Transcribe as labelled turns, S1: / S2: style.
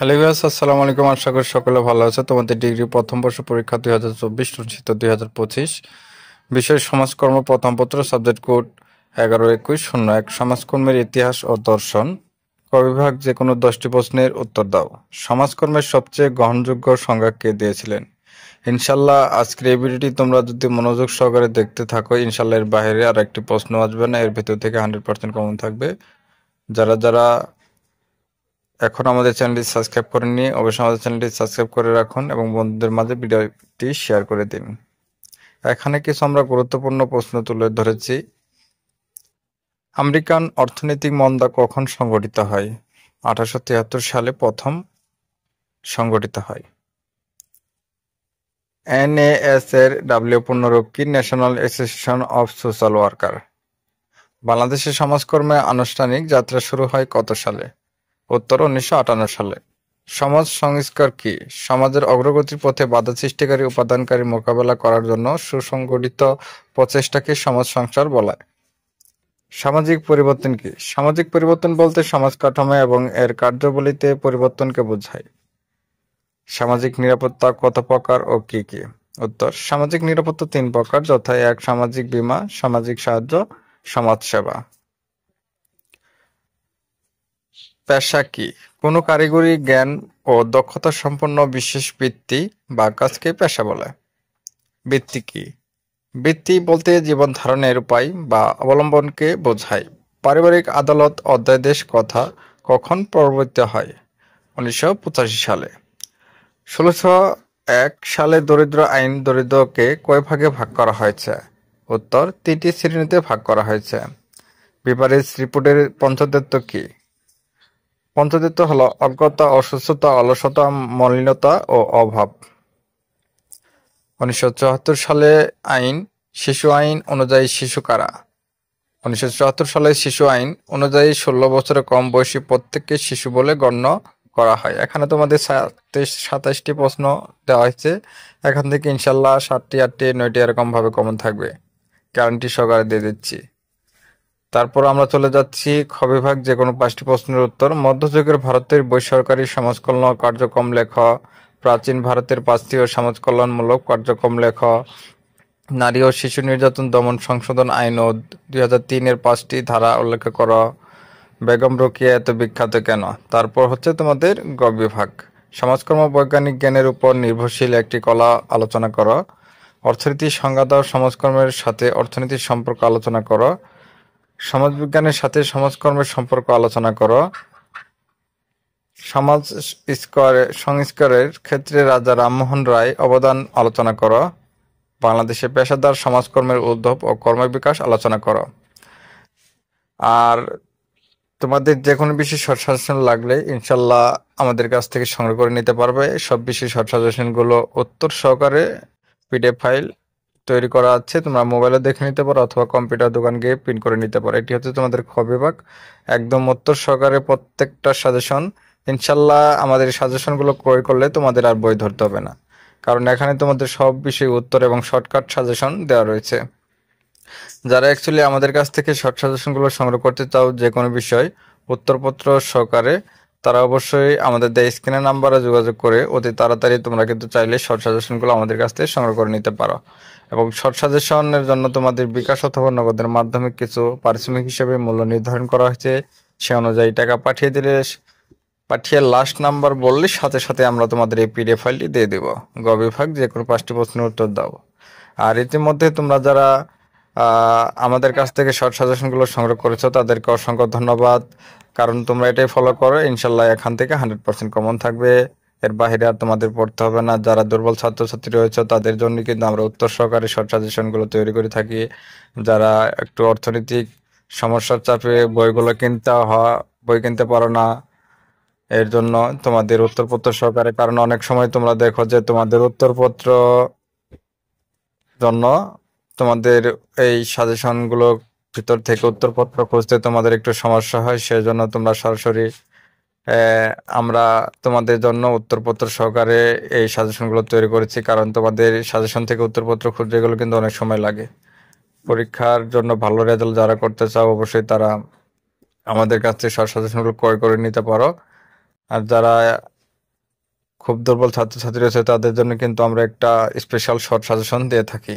S1: Hello viewers, আসসালামু আলাইকুম। আশা করি সকলে ভালো আছে। তোমাদের ডিগ্রি প্রথম বর্ষ পরীক্ষা 2024 অনুষ্ঠিত 2025 বিষয় সমাজকর্ম প্রথম পত্র, সাবজেক্ট কোড 11-21-01 সমাজকর্মের ইতিহাস ও দর্শন। ক বিভাগ যে কোনো 10টি প্রশ্নের উত্তর দাও। সমাজকর্মের সবচেয়ে গ্রহণযোগ্য সংজ্ঞা কে দিয়েছিলেন? ইনশাল্লাহ আজকের এই ভিডিওটি তোমরা যদি মনোযোগ সহকারে দেখতে থাকো, ইনশাল্লাহ এর বাইরে আর একটি প্রশ্ন আসবে না, এর ভিতর থেকে 100% কমন থাকবে। যারা যারা এখন আমাদের চ্যানেলটি সাবস্ক্রাইব করেননি, অবশ্যই আমাদের চ্যানেলটি সাবস্ক্রাইব করে রাখুন এবং বন্ধুদের মাঝে ভিডিওটি শেয়ার করে দিন। এখানে কিছু আমরা গুরুত্বপূর্ণ প্রশ্ন তুলে ধরেছি। আমেরিকান অর্থনৈতিক মন্দা কখন সংঘটিত হয়? 1873 সালে প্রথম সংঘটিত হয়। NAS এর ডাব্লিউ পূর্ণরূপ কি? National association of social worker. বাংলাদেশের সমাজকর্মে আনুষ্ঠানিক যাত্রা শুরু হয় কত সালে? উত্তর 1958 সালে। সমাজ সংস্কার কি? সমাজের অগ্রগতির পথে বাধা সৃষ্টিকারী উপাদানকারী মোকাবেলা করার জন্য সুসংগঠিত প্রচেষ্টাকে সমাজ সংস্কার বলে। সামাজিক পরিবর্তন কি? সামাজিক পরিবর্তন বলতে সমাজ কাঠামো এবং এর কার্যাবলীতে পরিবর্তনকে বোঝায়। সামাজিক নিরাপত্তা কত প্রকার ও কি কি? উত্তর, সামাজিক নিরাপত্তা 3 প্রকার, যথা 1 সামাজিক বীমা, সামাজিক সাহায্য, সমাজসেবা। পেশা কি? কোনো কারিগরি জ্ঞান ও দক্ষতা সম্পন্ন বিশেষ বৃত্তি বা কাজকে পেশা বলে। বৃত্তি কি? বৃত্তি বলতে জীবন ধারণের উপায় বা অবলম্বনকে বোঝায়। পারিবারিক আদালত অধ্যাদেশ কথা কখন প্রবর্তিত হয়? 1985 সালে। 1601 সালে দরিদ্র আইন দরিদ্রকে কয় ভাগে ভাগ করা হয়েছে? উত্তর, 3টি শ্রেণীতে ভাগ করা হয়েছে। বিপারিস রিপোর্টের পঞ্চতত্ত্ব কি? পঞ্চতত্ত্ব হলো অজ্ঞতা, অসুস্থতা, অলসতা, মলিনতা ও অভাব। 1974 সালে আইন শিশু আইন অনুযায়ী শিশু কারা? 1974 সালে শিশু আইন অনুযায়ী 16 বছরের কম বয়সী প্রত্যেককে শিশু বলে গণ্য করা হয়। এখানে তোমাদের 27টি প্রশ্ন দেওয়া হয়েছে। এখান থেকে ইনশাল্লাহ 7টি, 8টি, 9টি এরকম ভাবে কমন থাকবে, গ্যারান্টি সহকারে দিয়ে দিচ্ছি। তারপর আমরা চলে যাচ্ছি খ বিভাগ যে কোনো 5টি প্রশ্নের উত্তর। মধ্যযুগের ভারতের বেসরকারি সমাজকল্যাণ কার্যক্রম লেখ। প্রাচীন ভারতের 5টি সমাজকল্যাণমূলক কার্যক্রম লেখ। নারী ও শিশু নির্যাতন দমন সংশোধন আইন ও 2003-এর 5টি ধারা উল্লেখ কর। বেগম রোকেয়া এত বিখ্যাত কেন? তারপর হচ্ছে তোমাদের গ বিভাগ সমাজকর্ম বৈজ্ঞানিক জ্ঞানের উপর নির্ভরশীল একটি কলা আলোচনা করো। অর্থনীতির সংজ্ঞা দাও। সমাজকর্মের সাথে অর্থনীতির সম্পর্ক আলোচনা করো। সমাজবিজ্ঞানের সাথে সমাজকর্মের সম্পর্ক আলোচনা করো। সমাজ সংস্কারের ক্ষেত্রে রাজা রামমোহন রায় অবদান আলোচনা করো। বাংলাদেশে পেশাদার সমাজকর্মের উদ্ভব ও কর্মবিকাশ আলোচনা করো। আর তোমাদের যে কোনো বিষয়ে শর্ট সাজেশন লাগলে ইনশাল্লাহ আমাদের কাছ থেকে সংগ্রহ করে নিতে পারবে। সব বিষয়ে শর্ট সাজেশনগুলো উত্তর সহকারে পিডিএফ ফাইল তৈরি করা আছে, তোমরা মোবাইলে দেখে নিতে পারো অথবা কম্পিউটার দোকান গিয়ে প্রিন্ট করে নিতে পারো। এটি হচ্ছে তোমাদের খ বিভাগ, একদম উত্তর সহকারে প্রত্যেকটা সাজেশন। ইনশাল্লাহ আমাদের সাজেশনগুলো ক্রয় করলে তোমাদের আর বই ধরতে হবে না, কারণ এখানে তোমাদের সব বিষয়ে উত্তর এবং শর্টকাট সাজেশন দেওয়া রয়েছে। যারা অ্যাকচুয়ালি আমাদের কাছ থেকে শর্ট সাজেশনগুলো সংগ্রহ করতে চাও যে কোনো বিষয় উত্তরপত্র সহকারে, তারা অবশ্যই আমাদের দেয় স্ক্রিনের নাম্বারে যোগাযোগ করে অতি তাড়াতাড়ি তোমরা কিন্তু চাইলে শর্ট সাজেশনগুলো আমাদের কাছ থেকে সংগ্রহ করে নিতে পারো। এবং শর্ট সাজেশনের জন্য তোমাদের বিকাশ অথবা নগদের মাধ্যমে কিছু পারিশ্রমিক হিসেবে মূল্য নির্ধারণ করা হয়েছে। সে অনুযায়ী টাকা পাঠিয়ে দিলে, পাঠিয়ে লাস্ট নাম্বার বললে সাথে সাথে আমরা তোমাদের এই পিডিএফ ফাইলটি দিয়ে দেব। গ বিভাগ যে কোনো 5টি প্রশ্নের উত্তর দাও। আর ইতিমধ্যে তোমরা যারা আমাদের কাছ থেকে শর্ট সাজেশনগুলো সংগ্রহ করেছো তাদেরকে অসংখ্য ধন্যবাদ, কারণ তোমরা এটাই ফলো করো। ইনশাল্লাহ এখান থেকে 100% কমন থাকবে, এর বাইরে আর তোমাদের পড়তে হবে না। যারা দুর্বল ছাত্রছাত্রী রয়েছে তাদের জন্য কিন্তু আমরা উত্তর সহকারে শর্ট সাজেশনগুলো তৈরি করে থাকি। যারা একটু অর্থনৈতিক সমস্যার চাপে বই কিনতে পারো না, এর জন্য তোমাদের উত্তরপত্র সহকারে, কারণ অনেক সময় তোমরা দেখো যে তোমাদের উত্তরপত্র জন্য তোমাদের এই সাজেশনগুলো ভিতর থেকে উত্তরপত্র খুঁজতে তোমাদের একটু সমস্যা হয়, সেজন্য তোমরা সরাসরি আমরা তোমাদের জন্য উত্তরপত্র সহকারে এই সাজেশনগুলো তৈরি করেছি, কারণ তোমাদের সাজেশন থেকে উত্তরপত্র খুঁজতে গেলে কিন্তু অনেক সময় লাগে। পরীক্ষার জন্য ভালো রেজাল্ট যারা করতে চাও অবশ্যই তারা আমাদের কাছ থেকে শর্ট সাজেশনগুলো ক্রয় করে নিতে পারো। আর যারা খুব দুর্বল ছাত্রছাত্রী রয়েছে তাদের জন্য কিন্তু আমরা একটা স্পেশাল শর্ট সাজেশন দিয়ে থাকি।